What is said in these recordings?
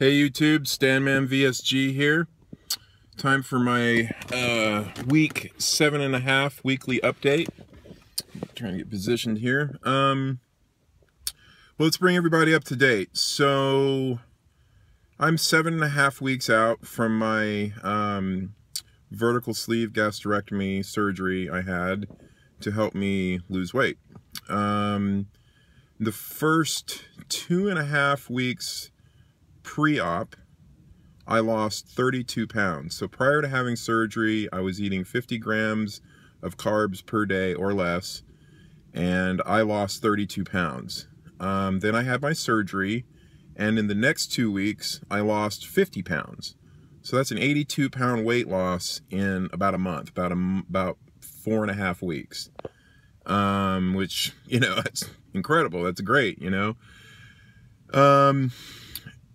Hey YouTube, Stanman VSG here. Time for my week 7.5 weekly update. Trying to get positioned here. Well, let's bring everybody up to date. So I'm 7.5 weeks out from my vertical sleeve gastrectomy surgery I had to help me lose weight. The first 2.5 weeks pre-op, I lost 32 pounds. So prior to having surgery, I was eating 50 grams of carbs per day or less, and I lost 32 pounds. Then I had my surgery, and in the next 2 weeks, I lost 50 pounds. So that's an 82-pound weight loss in about a month, about 4.5 weeks. Which, you know, that's incredible. That's great, you know.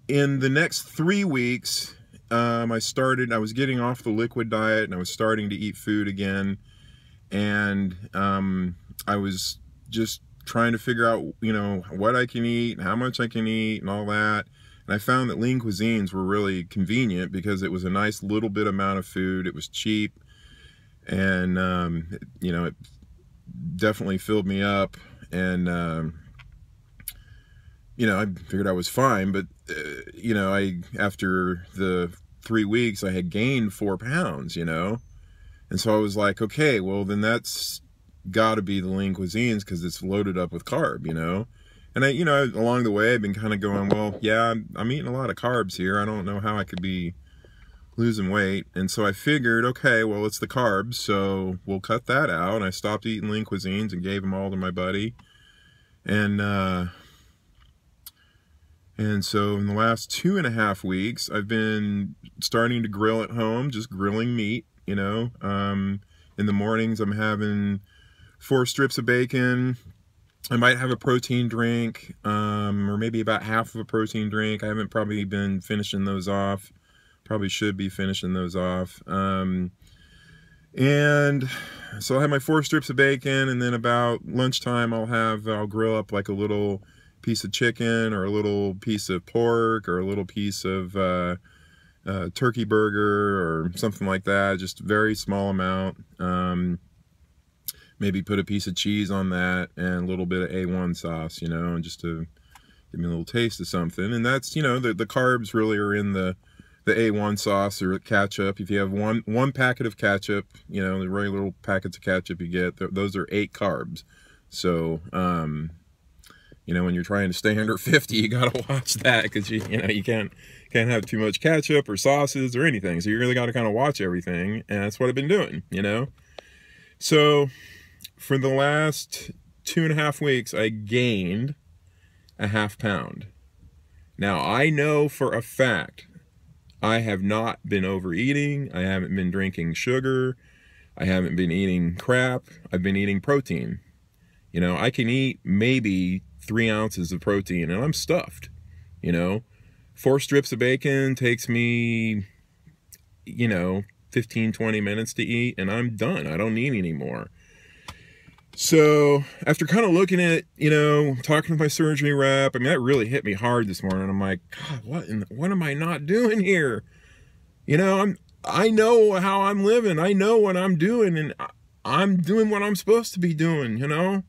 In the next 3 weeks, I was getting off the liquid diet and I was starting to eat food again. And I was just trying to figure out, you know, what I can eat, how much I can eat and all that. And I found that lean cuisines were really convenient because it was a nice little bit amount of food. It was cheap. And, you know, it definitely filled me up. And, you know, I figured I was fine, but, you know, after the 3 weeks, I had gained 4 pounds, you know? And so I was like, okay, well, then that's gotta be the lean cuisines because it's loaded up with carb, you know? And you know, along the way, I've been kind of going, well, yeah, I'm eating a lot of carbs here. I don't know how I could be losing weight. And so I figured, okay, well, it's the carbs, so we'll cut that out. And I stopped eating lean cuisines and gave them all to my buddy. And so in the last 2.5 weeks, I've been starting to grill at home, just grilling meat, you know. In the mornings, I'm having 4 strips of bacon. I might have a protein drink, or maybe about half of a protein drink. I haven't probably been finishing those off. Probably should be finishing those off. And so I'll have my 4 strips of bacon, and then about lunchtime, I'll grill up like a little piece of chicken or a little piece of pork or a little piece of turkey burger or something like that, just a very small amount. Maybe put a piece of cheese on that and a little bit of A1 sauce, you know, just to give me a little taste of something. And that's, you know, the carbs really are in the A1 sauce or ketchup. If you have one packet of ketchup, you know, the regular little packets of ketchup you get, those are 8 carbs. So, you know, when you're trying to stay under 50, you gotta watch that because you know you can't have too much ketchup or sauces or anything. So you really gotta kind of watch everything, and that's what I've been doing, you know. So for the last 2.5 weeks, I gained a ½ pound. Now I know for a fact I have not been overeating. I haven't been drinking sugar. I haven't been eating crap. I've been eating protein. You know, I can eat maybe 3 ounces of protein and I'm stuffed, you know. 4 strips of bacon takes me, you know, 15-20 minutes to eat and I'm done. I don't need any more. So after kind of looking at, you know, talking to my surgery rep, I mean, that really hit me hard this morning. I'm like, God, what am I not doing here? You know, I know how I'm living. I know what I'm doing, and I'm doing what I'm supposed to be doing, you know?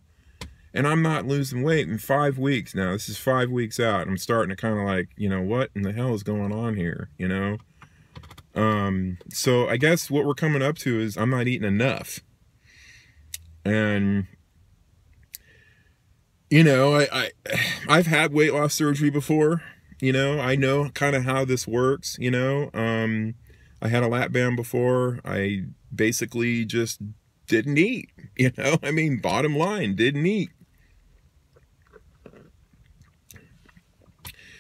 And I'm not losing weight in 5 weeks now. This is 5 weeks out. I'm starting to kind of like, you know, what in the hell is going on here, you know? So I guess what we're coming up to is I'm not eating enough. And, you know, I've had weight loss surgery before, you know? I know kind of how this works, you know? I had a lap band before. I basically just didn't eat, you know? I mean, bottom line, didn't eat.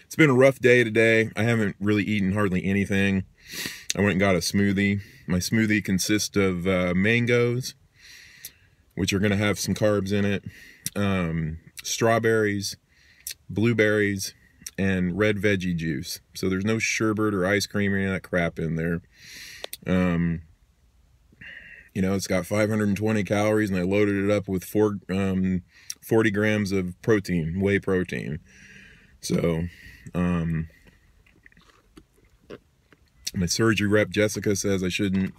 It's been a rough day today. I haven't really eaten hardly anything. I went and got a smoothie. My smoothie consists of mangoes, which are going to have some carbs in it, strawberries, blueberries, and red veggie juice. So there's no sherbet or ice cream or any of that crap in there. You know, it's got 520 calories, and I loaded it up with 40 grams of protein, whey protein. So, My surgery rep, Jessica, says I shouldn't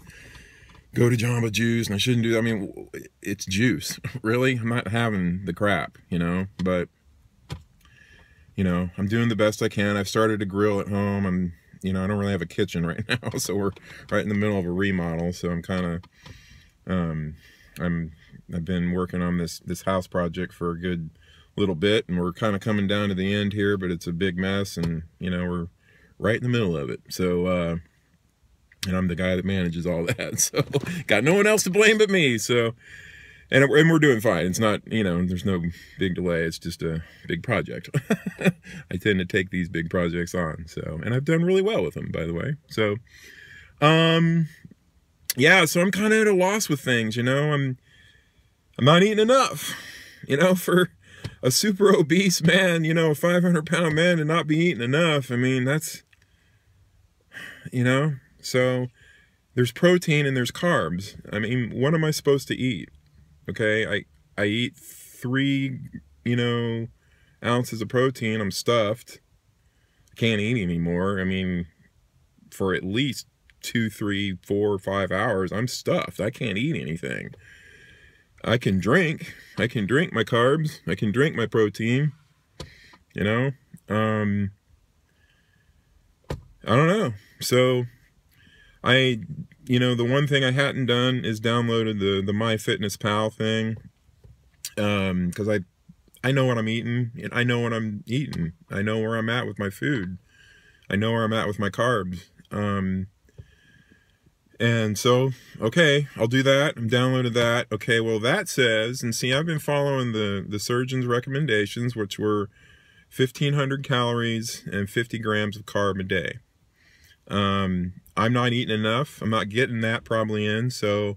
go to Jamba Juice and I shouldn't do that. I mean, it's juice. Really? I'm not having the crap, you know, but, you know, I'm doing the best I can. I've started a grill at home. You know, I don't really have a kitchen right now, so we're right in the middle of a remodel. So I'm kind of, I've been working on this house project for a good little bit, and we're kind of coming down to the end here, but it's a big mess, and, you know, we're right in the middle of it. So, and I'm the guy that manages all that, so got no one else to blame but me. So, and we're doing fine. It's not, you know, there's no big delay. It's just a big project. I tend to take these big projects on, so, and I've done really well with them, by the way. So, yeah, so I'm kind of at a loss with things, you know. I'm not eating enough, you know, for a super obese man, you know, a 500-pound man to not be eating enough. I mean, that's, you know, so there's protein and there's carbs. I mean, what am I supposed to eat? Okay, I eat 3, you know, ounces of protein. I'm stuffed. I can't eat anymore. I mean, for at least 2, 3, 4, 5 hours, I'm stuffed. I can't eat anything. I can drink my carbs. I can drink my protein, you know. I don't know. So you know, the one thing I hadn't done is downloaded the MyFitnessPal thing, because I know what I'm eating, and I know what I'm eating. I know where I'm at with my food. I know where I'm at with my carbs. And so, okay, I'll do that. I'm downloaded that. Okay, well, that says, and see, I've been following the surgeon's recommendations, which were 1,500 calories and 50 grams of carb a day. I'm not eating enough. I'm not getting that probably in, so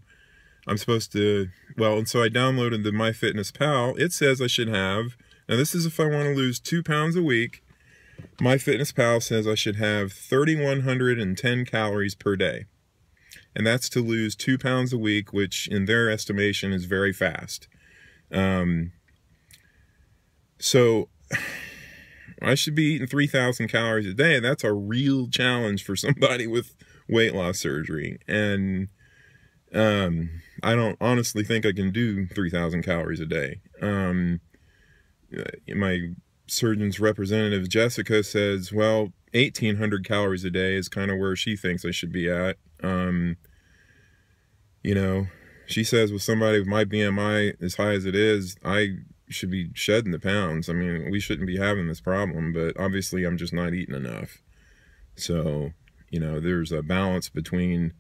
I'm supposed to, well, and so I downloaded the MyFitnessPal. It says I should have, now this is if I want to lose 2 pounds a week, MyFitnessPal says I should have 3,110 calories per day. And that's to lose 2 pounds a week, which in their estimation is very fast. So I should be eating 3,000 calories a day. That's a real challenge for somebody with weight loss surgery. And I don't honestly think I can do 3,000 calories a day. My surgeon's representative, Jessica, says, well, 1,800 calories a day is kind of where she thinks I should be at. You know, she says with somebody with my BMI as high as it is, I should be shedding the pounds. I mean, we shouldn't be having this problem, but obviously I'm just not eating enough. So, you know, there's a balance between,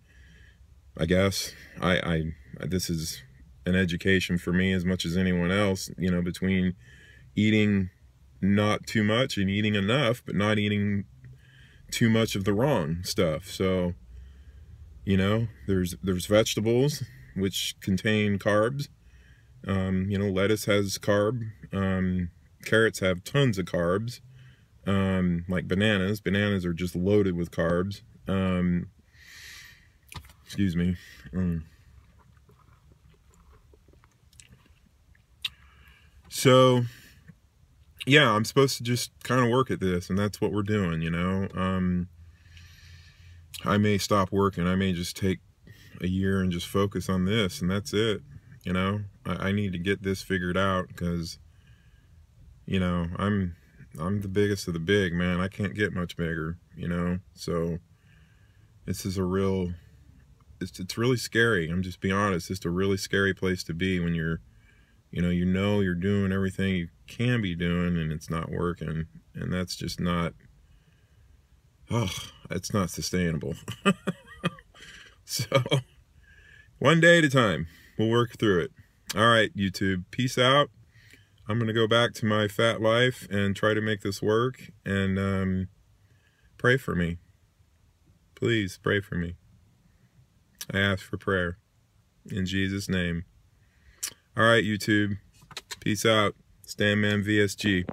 I guess, this is an education for me as much as anyone else, you know, between eating not too much and eating enough, but not eating too much of the wrong stuff. So, you know, there's vegetables which contain carbs. You know, lettuce has carb. Carrots have tons of carbs. Like bananas. Bananas are just loaded with carbs. Excuse me. So, yeah, I'm supposed to just kind of work at this, and that's what we're doing, you know. I may stop working. I may just take a year and just focus on this, and that's it. You know, I need to get this figured out because, you know, I'm the biggest of the big, man. I can't get much bigger, you know. So this is a real, it's really scary. I'm just being honest. It's a really scary place to be when you're, you know you're doing everything you can be doing and it's not working, and that's just not. Oh, it's not sustainable. So, one day at a time, we'll work through it. All right, YouTube, peace out. I'm going to go back to my fat life and try to make this work, and pray for me. Please pray for me. I ask for prayer in Jesus' name. All right, YouTube, peace out. Stanman VSG.